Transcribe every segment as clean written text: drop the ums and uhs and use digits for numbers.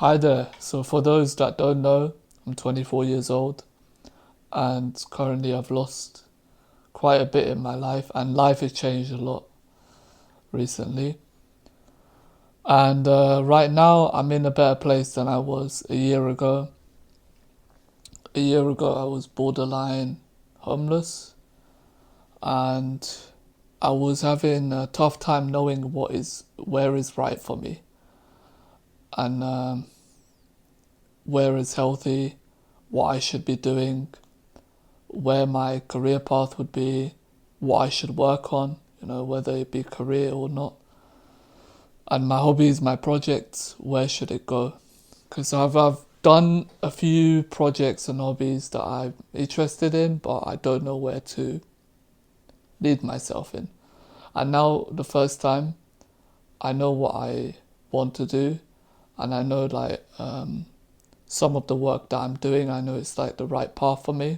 Hi there. So, for those that don't know, I'm 24 years old and currently I've lost quite a bit in my life, and life has changed a lot recently. And right now, I'm in a better place than I was a year ago. A year ago, I was borderline homeless and I was having a tough time knowing where is right for me and where is healthy, what I should be doing, where my career path would be, what I should work on, whether it be career or not, and my hobbies, my projects, where should it go? Because I've done a few projects and hobbies that I'm interested in, but I don't know where to lead myself in. And now, the first time, I know what I want to do, and I know some of the work that I'm doing, I know it's like the right path for me.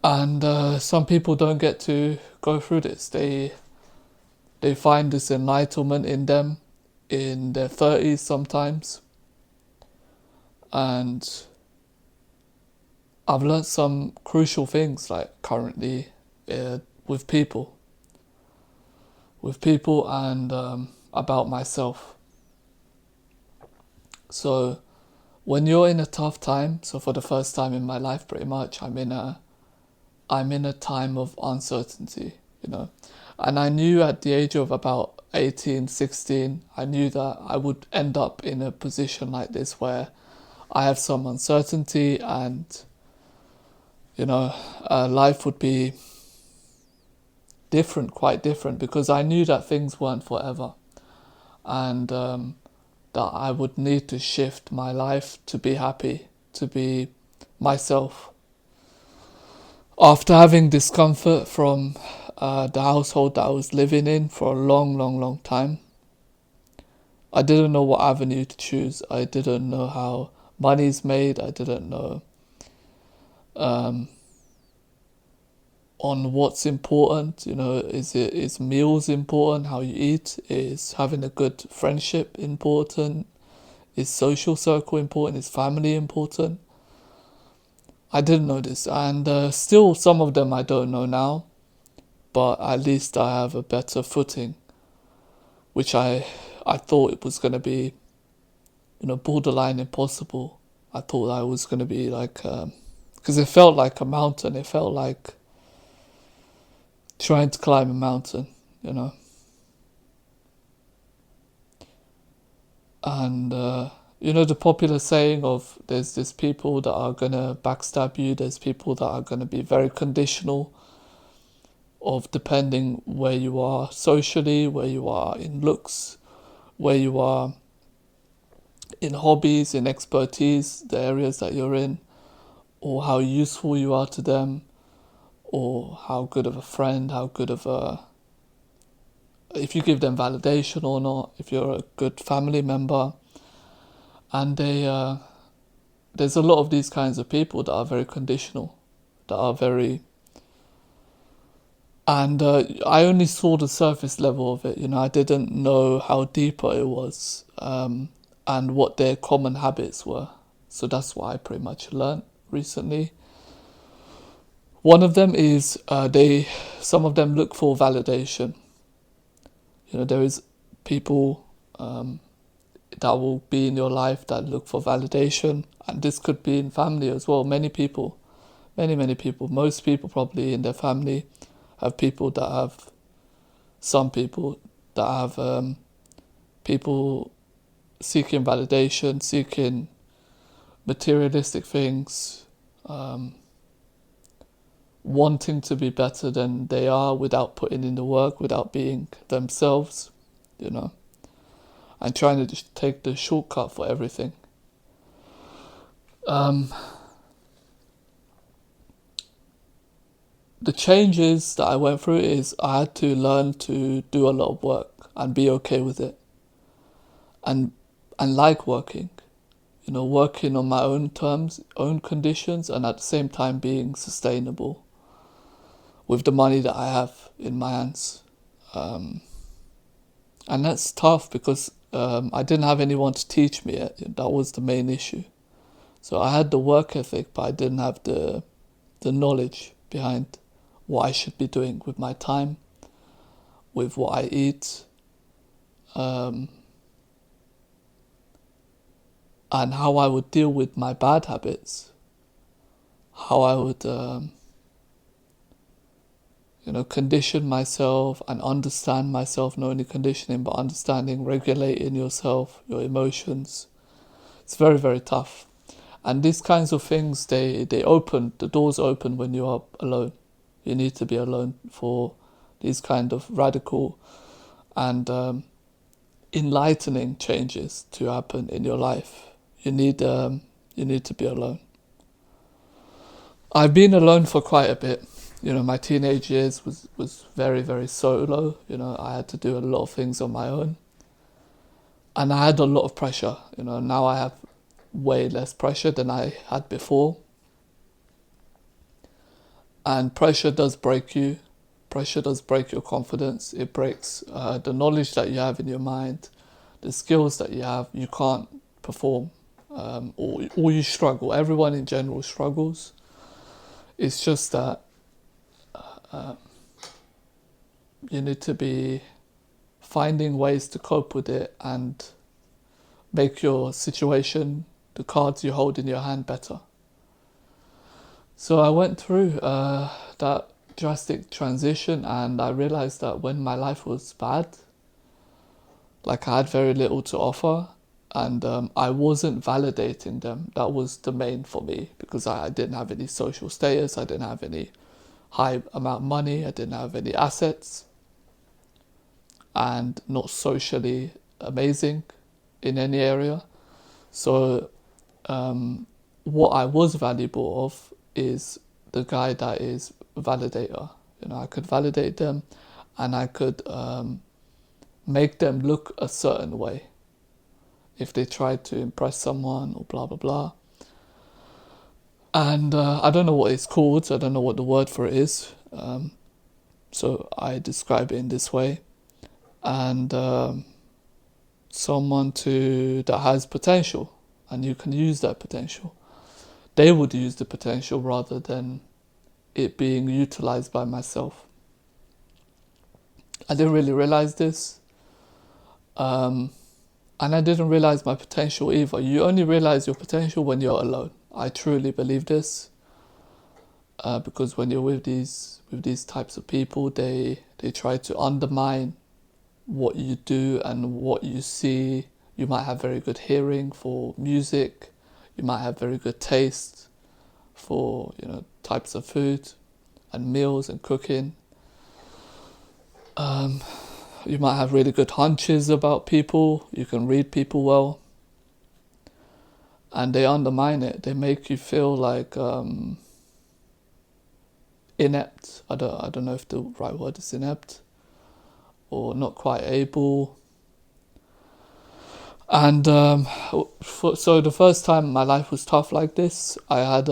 And some people don't get to go through this. They find this enlightenment in them in their 30s sometimes. And I've learned some crucial things like currently uh, with people, and about myself. So when you're in a tough time, so for the first time in my life, pretty much, I'm in a time of uncertainty, And I knew at the age of about 18, 16, I knew that I would end up in a position like this where I have some uncertainty and, life would be different, quite different, because I knew that things weren't forever and that I would need to shift my life to be happy, to be myself. After having discomfort from the household that I was living in for a long, long, long time, I didn't know what avenue to choose. I didn't know how money's made. I didn't know um, on what's important. Is meals important? How you eat? Is having a good friendship important? Is social circle important? Is family important? I didn't know this, and still some of them I don't know now. But at least I have a better footing, which I thought it was gonna be, borderline impossible. I thought I was gonna be like, because it felt like a mountain. It felt like trying to climb a mountain, you know. And the popular saying of there's people that are gonna backstab you. There's people that are gonna be very conditional of depending where you are socially, where you are in looks, where you are in hobbies, in expertise, the areas that you're in, or how useful you are to them, or how good of a friend, how good of if you give them validation or not, if you're a good family member. And there's a lot of these kinds of people that are very conditional, that are very, and I only saw the surface level of it, I didn't know how deeper it was, and what their common habits were. So that's what I pretty much learned recently. One of them is some of them look for validation. There is people that will be in your life that look for validation, and this could be in family as well. Many people, many people, most people probably in their family have some people that have people seeking validation, seeking materialistic things, wanting to be better than they are without putting in the work, without being themselves, and trying to just take the shortcut for everything. Um, the changes that I went through is I had to learn to do a lot of work and be okay with it, and like working, working on my own terms, own conditions, and at the same time being sustainable with the money that I have in my hands. And that's tough because I didn't have anyone to teach me it. That was the main issue. So I had the work ethic, but I didn't have the knowledge behind what I should be doing with my time, with what I eat, um, and how I would deal with my bad habits, how I would, condition myself and understand myself, not only conditioning, but understanding, regulating yourself, your emotions. It's very, very tough. And these kinds of things, the doors open when you are alone. You need to be alone for these kind of radical and enlightening changes to happen in your life. You need to be alone. I've been alone for quite a bit. My teenage years was very, very solo. I had to do a lot of things on my own. And I had a lot of pressure. Now I have way less pressure than I had before. And pressure does break you. Pressure does break your confidence. It breaks the knowledge that you have in your mind, the skills that you have. You can't perform, or you struggle. Everyone in general struggles. It's just that you need to be finding ways to cope with it and make your situation, the cards you hold in your hand, better. So I went through that drastic transition, and I realized that when my life was bad, like I had very little to offer, and I wasn't validating them. That was the main for me, because I didn't have any social status, I didn't have any high amount of money, I didn't have any assets, and not socially amazing in any area. So what I was valuable of is the guy that is a validator. I could validate them, and I could make them look a certain way if they tried to impress someone or blah blah blah. And I don't know what it's called, so I don't know what the word for it is, so I describe it in this way. And someone that has potential, and you can use that potential. They would use the potential rather than it being utilized by myself. I didn't really realize this, and I didn't realize my potential either. You only realize your potential when you're alone. I truly believe this, because when you're with these types of people, they try to undermine what you do and what you see. You might have very good hearing for music. You might have very good taste for types of food and meals and cooking. You might have really good hunches about people. You can read people well, and they undermine it. They make you feel like inept. I don't know if the right word is inept, or not quite able. And so the first time my life was tough like this, I had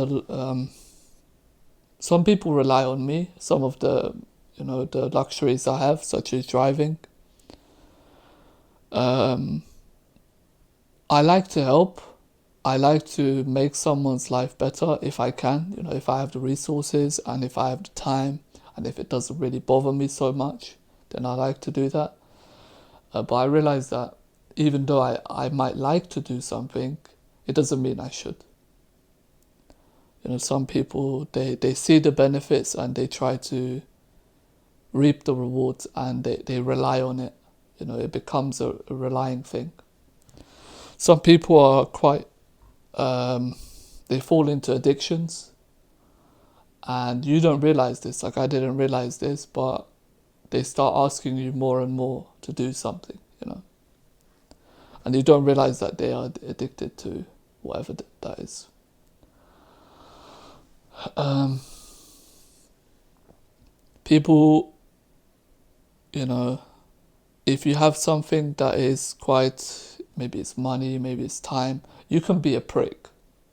some people rely on me. Some of the luxuries I have, such as driving. I like to help. I like to make someone's life better if I can. If I have the resources and if I have the time, and if it doesn't really bother me so much, then I like to do that. But I realize that even though I might like to do something, it doesn't mean I should. Some people, they see the benefits and they try to reap the rewards, and they rely on it. It becomes a relying thing. Some people are quite, they fall into addictions, and you don't realize this. Like I didn't realize this, but they start asking you more and more to do something, and you don't realize that they are addicted to whatever that is. People, if you have something that is quite, maybe it's money, maybe it's time, you can be a prick.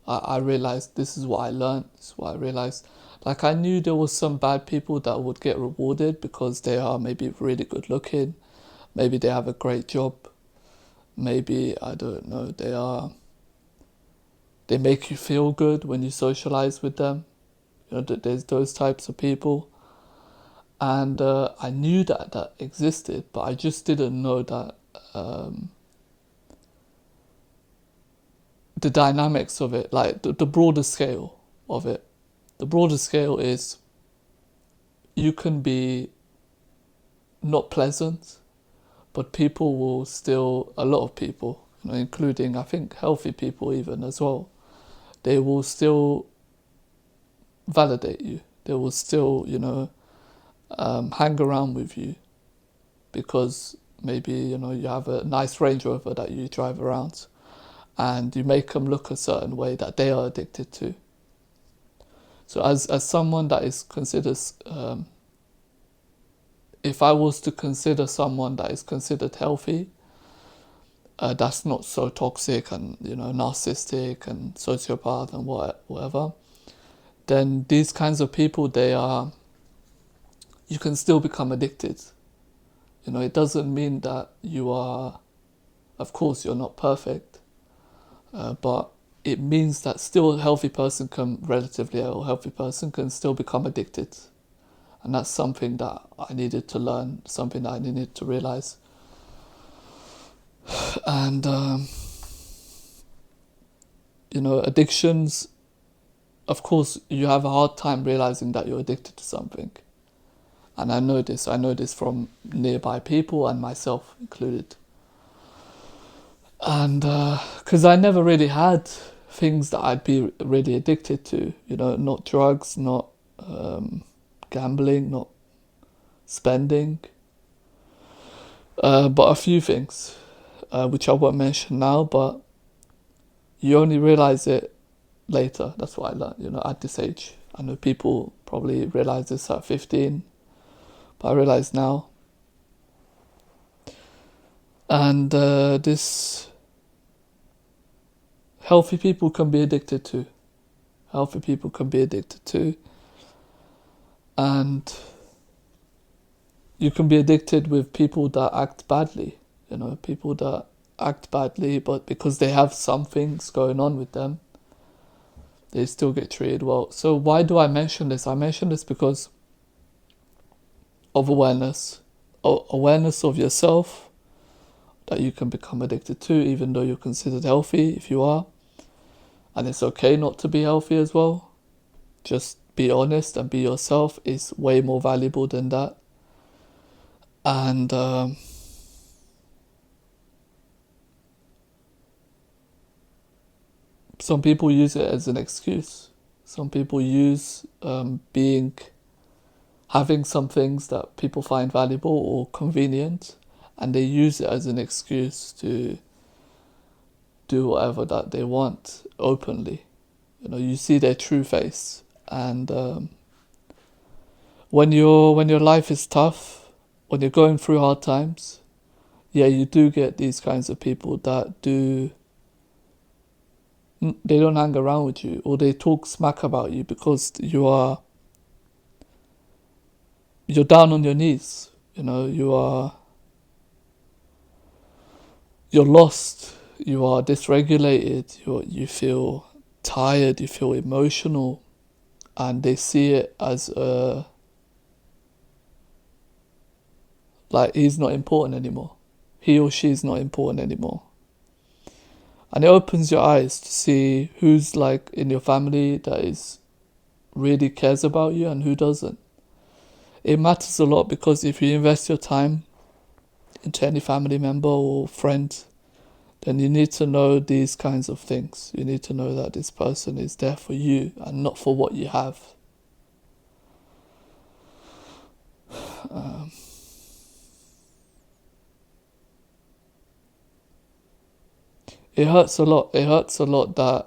I realized, this is what I learned, this is what I realized. Like I knew there was some bad people that would get rewarded because they are maybe really good looking, maybe they have a great job, Maybe, I don't know, they make you feel good when you socialize with them. There's those types of people. And I knew that existed, but I just didn't know that the dynamics of it, like the broader scale of it. The broader scale is you can be not pleasant, but people will still, a lot of people, including I think healthy people even as well, they will still validate you. They will still, hang around with you because maybe, you have a nice Range Rover that you drive around and you make them look a certain way that they are addicted to. So as someone that is considered, if I was to consider someone that is considered healthy, that's not so toxic and, narcissistic and sociopath and whatever, then these kinds of people, you can still become addicted. It doesn't mean that you are, of course, you're not perfect, but it means that still a healthy person can still become addicted. And that's something that I needed to learn, something that I needed to realize. And, addictions, of course, you have a hard time realizing that you're addicted to something. And I know this from nearby people and myself included. And because I never really had things that I'd be really addicted to, not drugs, not gambling, not spending, but a few things, which I won't mention now, but you only realize it later. That's what I learned, at this age. I know people probably realize this at 15, but I realize now. And this healthy people can be addicted to. Healthy people can be addicted to. And you can be addicted with people that act badly. People that act badly, but because they have some things going on with them, they still get treated well. So why do I mention this? I mention this because of awareness. Awareness of yourself, that you can become addicted to, even though you're considered healthy if you are. And it's okay not to be healthy as well. Just be honest and be yourself is way more valuable than that. And some people use it as an excuse. Some people use having some things that people find valuable or convenient, and they use it as an excuse to do whatever that they want openly. You see their true face. And when your life is tough, when you're going through hard times, yeah, you do get these kinds of people that they don't hang around with you, or they talk smack about you because you're down on your knees. You're lost, you are dysregulated, you feel tired, you feel emotional, and they see it as like he's not important anymore. He or she is not important anymore. And it opens your eyes to see who's like in your family that is really cares about you and who doesn't. It matters a lot because if you invest your time into any family member or friend, then you need to know these kinds of things. You need to know that this person is there for you and not for what you have. It hurts a lot. It hurts a lot that,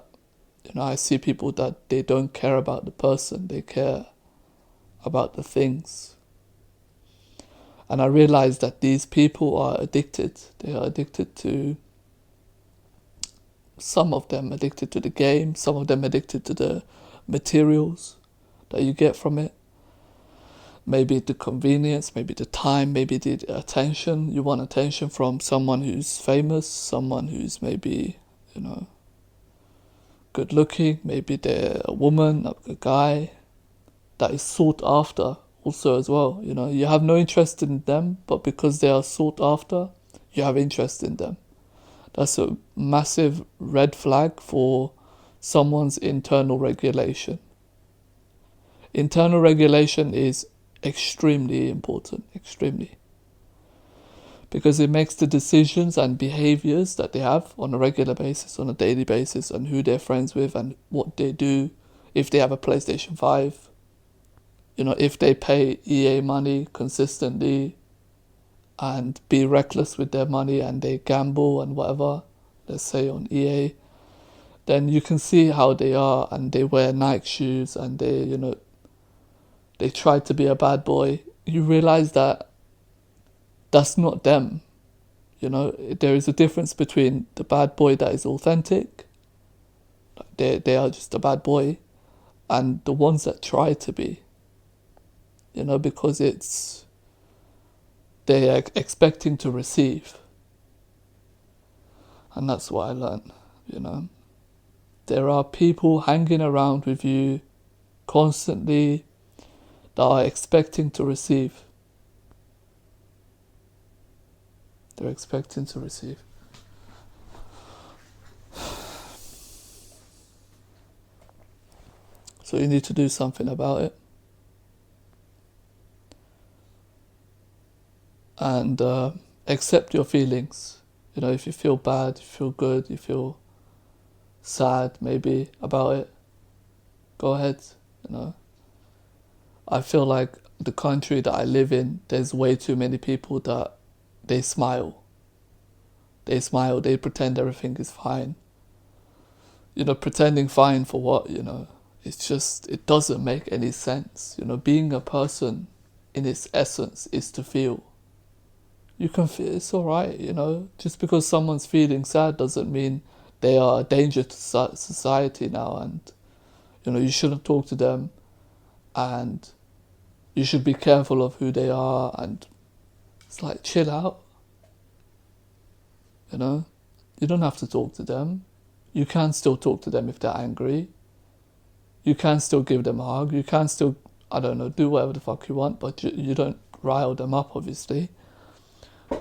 I see people that they don't care about the person. They care about the things. And I realize that these people are addicted. They are addicted to, some of them addicted to the game, some of them addicted to the materials that you get from it. Maybe the convenience, maybe the time, maybe the attention. You want attention from someone who's famous, someone who's maybe, good looking, maybe they're a woman, a guy that is sought after also as well. You have no interest in them, but because they are sought after, you have interest in them. That's a massive red flag for someone's internal regulation. Internal regulation is extremely important, extremely. Because it makes the decisions and behaviors that they have on a regular basis, on a daily basis, and who they're friends with and what they do, if they have a PlayStation 5, if they pay EA money consistently and be reckless with their money and they gamble and whatever, let's say on EA, then you can see how they are, and they wear Nike shoes and they try to be a bad boy. You realize that that's not them. There is a difference between the bad boy that is authentic, they are just a bad boy, and the ones that try to be, because they are expecting to receive. And that's what I learned, There are people hanging around with you constantly that are expecting to receive. They're expecting to receive. So you need to do something about it. And accept your feelings. If you feel bad, you feel good, you feel sad maybe about it, go ahead. I feel like the country that I live in, there's way too many people that they smile. They pretend everything is fine. Pretending fine for what, it doesn't make any sense. Being a person in its essence is to feel. You can feel, it's alright, just because someone's feeling sad doesn't mean they are a danger to society now, and, you shouldn't talk to them, and you should be careful of who they are, and it's like, chill out. You don't have to talk to them. You can still talk to them if they're angry. You can still give them a hug. You can still, do whatever the fuck you want, but you don't rile them up, obviously.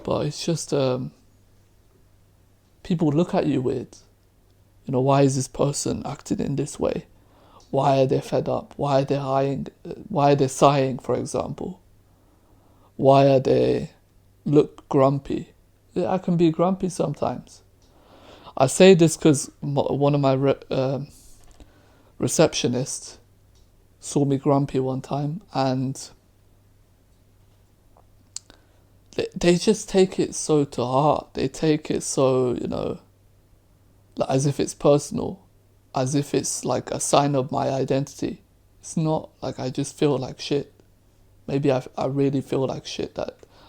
But it's just, people look at you weird. Why is this person acting in this way? Why are they fed up? Why are they sighing, for example? Why are they look grumpy? I can be grumpy sometimes. I say this because one of my receptionists saw me grumpy one time, and they just take it so to heart. They take it so, as if it's personal, as if it's like a sign of my identity. It's not. Like, I just feel like shit. Maybe I really feel like shit,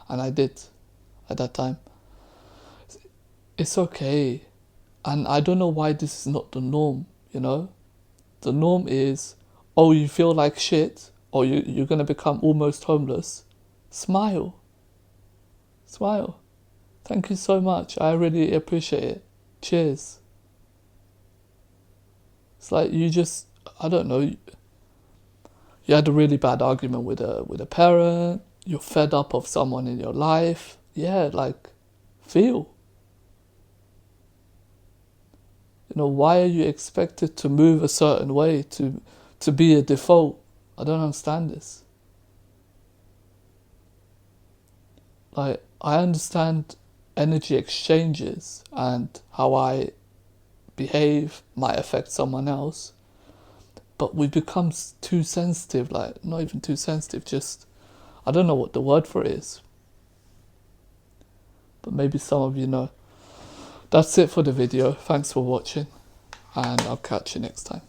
and I did at that time. It's okay. And I don't know why this is not the norm, The norm is, oh, you feel like shit, or you're going to become almost homeless. Smile. Thank you so much. I really appreciate it. Cheers. It's like you just, I don't know, you had a really bad argument with a parent, you're fed up of someone in your life. Yeah, feel. Why are you expected to move a certain way, to be a default? I don't understand this. I understand energy exchanges and how I behave might affect someone else, but we become too sensitive, not even too sensitive, just, I don't know what the word for it is, but maybe some of you know. That's it for the video. Thanks for watching, and I'll catch you next time.